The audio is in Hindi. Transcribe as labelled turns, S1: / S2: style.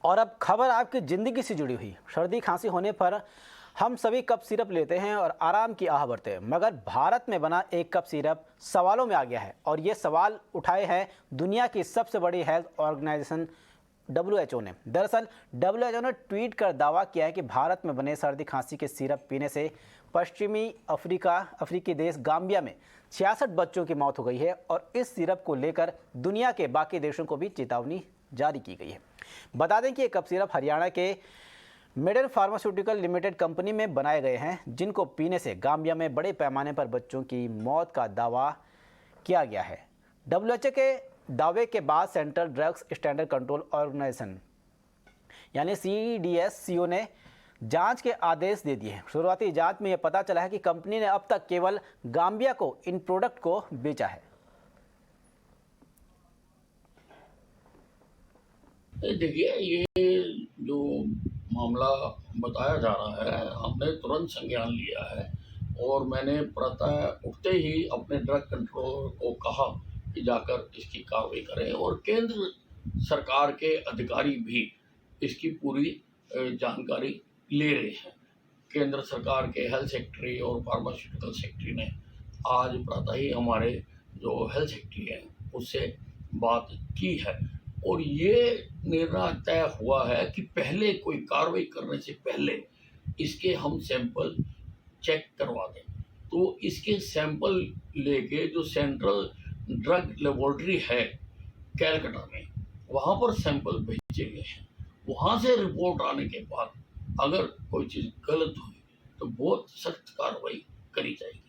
S1: और अब खबर आपकी ज़िंदगी से जुड़ी हुई। सर्दी खांसी होने पर हम सभी कप सिरप लेते हैं और आराम की आह भरते हैं, मगर भारत में बना एक कप सिरप सवालों में आ गया है। और ये सवाल उठाए हैं दुनिया की सबसे बड़ी हेल्थ ऑर्गेनाइजेशन WHO ने। दरअसल WHO ने ट्वीट कर दावा किया है कि भारत में बने सर्दी खांसी के सिरप पीने से पश्चिमी अफ्रीकी देश गाम्बिया में 66 बच्चों की मौत हो गई है। और इस सिरप को लेकर दुनिया के बाकी देशों को भी चेतावनी जारी की गई है। बता दें कि ये कप सिरप हरियाणा के मेडन फार्मास्यूटिकल लिमिटेड कंपनी में बनाए गए हैं, जिनको पीने से गाम्बिया में बड़े पैमाने पर बच्चों की मौत का दावा किया गया है। WHO के दावे के बाद central drugs standard control organisation यानी CDSCO ने जांच के आदेश दे दिए हैं। शुरुआती जांच में यह पता चला है कि कंपनी ने अब तक केवल गाम्बिया को इन प्रोडक्ट को बेचा है।
S2: देखिए, ये जो मामला बताया जा रहा है, हमने तुरंत संज्ञान लिया है और मैंने प्रातः उठते ही अपने ड्रग कंट्रोल को कहा कि जाकर इसकी कार्रवाई करें, और केंद्र सरकार के अधिकारी भी इसकी पूरी जानकारी ले रहे हैं। केंद्र सरकार के हेल्थ सेक्रेटरी और फार्मास्यूटिकल सेक्रेटरी ने आज प्रातः ही हमारे जो हेल्थ सेक्रेटरी हैं उससे बात की है, और ये निर्णय तय हुआ है कि पहले कोई कार्रवाई करने से पहले इसके हम सैंपल चेक करवा दें। तो इसके सैंपल लेके जो सेंट्रल ड्रग लेबोरेटरी है कैलकाटा में, वहाँ पर सैंपल भेजे गए हैं। वहाँ से रिपोर्ट आने के बाद अगर कोई चीज़ गलत हुई तो बहुत सख्त कार्रवाई करी जाएगी।